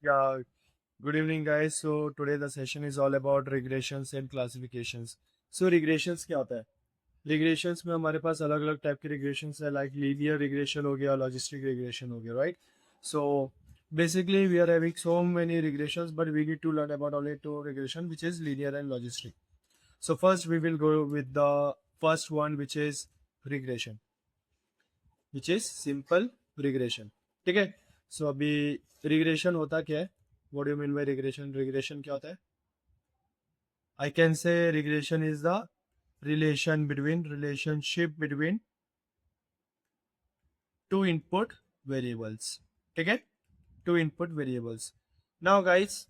Yeah, good evening, guys. So today the session is all about regressions and classifications. So regressions क्या होता है? Regressions में हमारे पास अलग अलग टाइप के regressions है, like linear regression हो गया, logistic regression हो गया, right? So basically we are having so many regressions, but we need to learn about only two regression, which is linear and logistic. So first we will go with the first one, which is regression, which is simple regression. ठीक है? So अभी regression होता क्या है? What do you mean by regression? Regression क्या होता है? I can say regression is the relationship between two input variables. ठीक है? Two input variables. Now guys,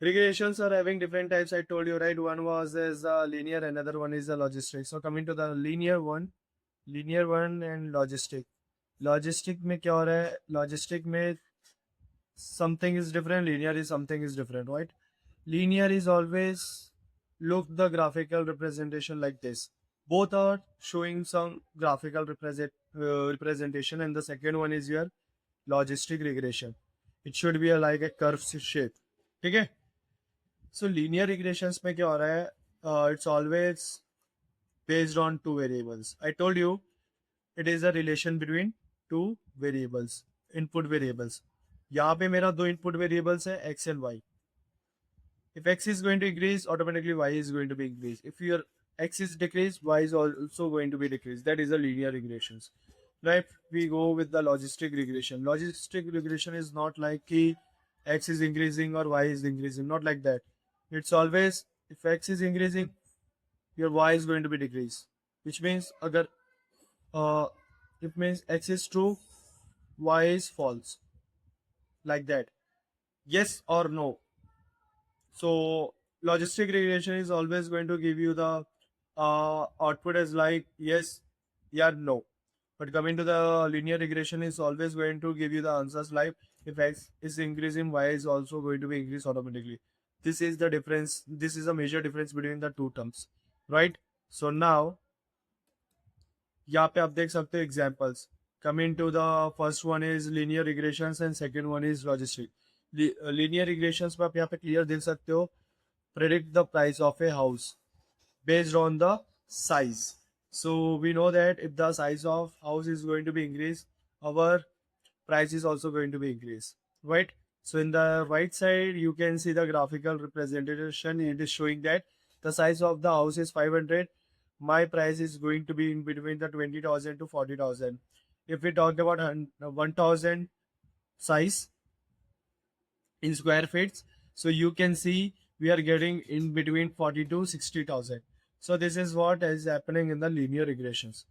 regressions are having different types. I told you, right? One was as linear, another one is the logistic. So coming to the linear one and logistic. Logistic में क्या हो रहा है? Logistic में something is different, linear is something is different, right? Linear is always look the graphical representation like this. Both are showing some graphical representation, and the second one is your logistic regression. It should be like a curve shape. Okay. So linear regressions में क्या हो रहा है? It's always based on two variables. I told you it is a relation between two variables, input variables. यहाँ पे मेरा दो input variables है x and y. If x is going to increase, automatically y is going to be increased. If your x is decreased, y is also going to be decreased. That is a linear regressions. Now, if we go with the logistic regression, logistic regression is not like ki x is increasing or y is increasing. Not like that. It's always if x is increasing, your y is going to be decreased. Which means agar it means x is true, y is false. Like that. Yes or no. So logistic regression is always going to give you the output as like yes, yeah, no. But coming to the linear regression is always going to give you the answers like if x is increasing, y is also going to be increased automatically. This is the difference. This is a major difference between the two terms, right? So now यहाँ पे आप देख सकते हो examples. Coming to the first one is linear regressions and second one is logistic. Linear regressions में आप यहाँ पे clear देख सकते हो. Predict the price of a house based on the size. So we know that if the size of house is going to be increased, our price is also going to be increased, right? So in the right side, you can see the graphical representation. It is showing that the size of the house is 500. My price is going to be in between the 20,000 to 40,000. If we talk about 1,000 size in square feet, so you can see we are getting in between 40 to 60,000. So this is what is happening in the linear regressions.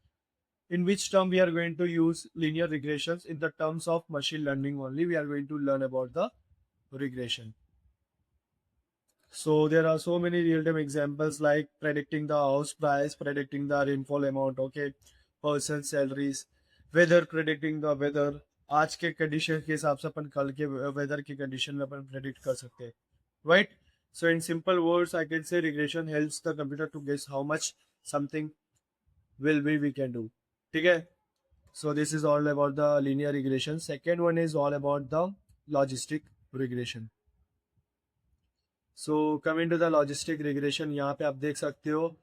In which term we are going to use linear regressions? In the terms of machine learning only, we are going to learn about the regression. So there are so many real-time examples like predicting the house price, predicting the rainfall amount, okay, person salaries, weather, predicting the weather. आज के condition के हिसाब से अपन कल के weather की condition में अपन predict कर सकते हैं, right? So in simple words, I can say regression helps the computer to guess how much something will be we can do. ठीक है? So this is all about the linear regression. Second one is all about the logistic regression. So coming to the logistic regression, यहाँ पे आप देख सकते हो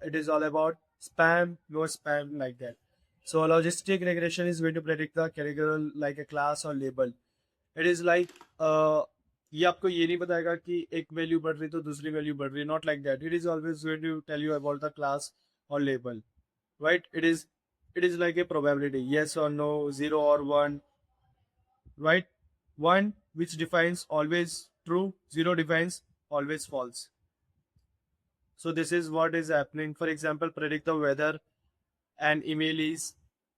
it is all about spam, no spam like that. So logistic regression is going to predict the category like a class or label. It is like ये आपको ये नहीं बताएगा कि एक वैल्यू बढ़ रही तो दूसरी वैल्यू बढ़ रही, not like that. It is always going to tell you about the class और label, right? It is like a probability, yes or no, 0 or 1, right? 1 which defines always true, 0 defines always false. So this is what is happening. For example, predict the whether an email is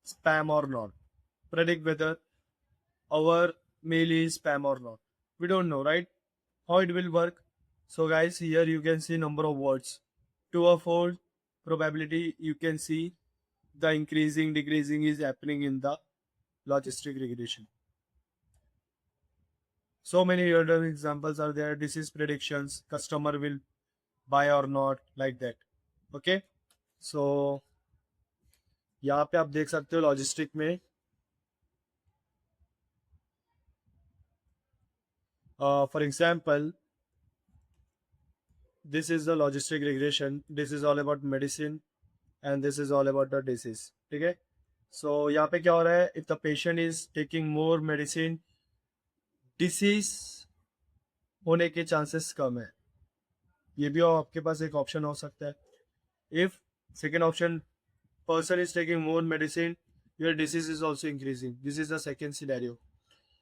spam or not. Predict whether our mail is spam or not. We don't know, right? How it will work. So guys, here you can see number of words. 2 or 4 probability, you can see the increasing decreasing is happening in the logistic regression. So many other examples are there. This is predictions, customer will buy or not, like that. Okay, so यहाँ पे आप देख सकते हो logistic में For example, this is the logistic regression. This is all about medicine and this is all about the disease. ठीक है? So यहाँ पे क्या हो रहा है? If the patient is taking more medicine, disease होने के chances कम है. ये भी आपके पास एक ऑप्शन हो सकता है. If second option, person is taking more medicine, your disease is also increasing. This is the second scenario.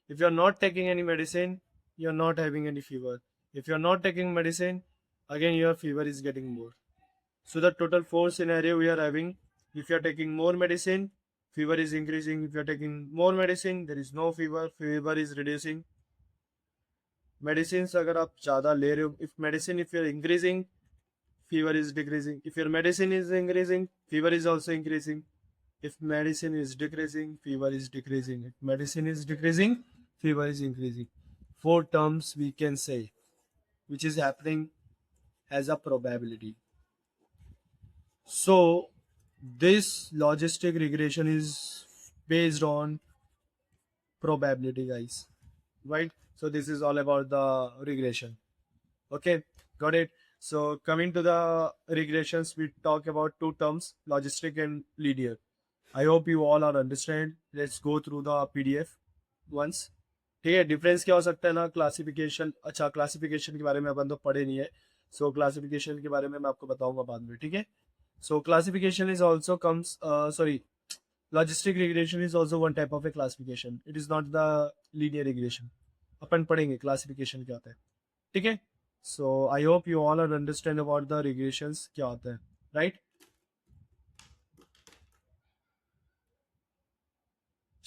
If you are not taking any medicine, you are not having any fever. If you are not taking medicine, again your fever is getting more. So the total 4 scenario we are having. If you are taking more medicine, fever is increasing. If you are taking more medicine, there is no fever, fever is reducing. Medicines अगर आप ज़्यादा ले रहे हो, if medicine if you are increasing, fever is decreasing. If your medicine is increasing, fever is also increasing. If medicine is decreasing, fever is decreasing. If medicine is decreasing, fever is increasing. 4 terms we can say, which is happening as a probability. So this logistic regression is based on probability, guys, right? So this is all about the regression. Okay, got it. So coming to the regressions, we talk about 2 terms, logistic and linear. I hope you all are understand. Let's go through the PDF once. ठीक है, difference क्या हो सकता है ना, classification. अच्छा, classification के बारे में अपन तो पढ़े नहीं है. सो क्लासिफिकेशन के बारे में मैं आपको बताऊंगा बाद में. ठीक है. So classification is also comes, sorry, logistic regression is also one type of a classification. It is not the linear regression. अपन पढ़ेंगे क्लासिफिकेशन क्या होता है. ठीक है. So I hope you all are understand about the regressions क्या होता है, राइट?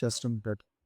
Just a minute.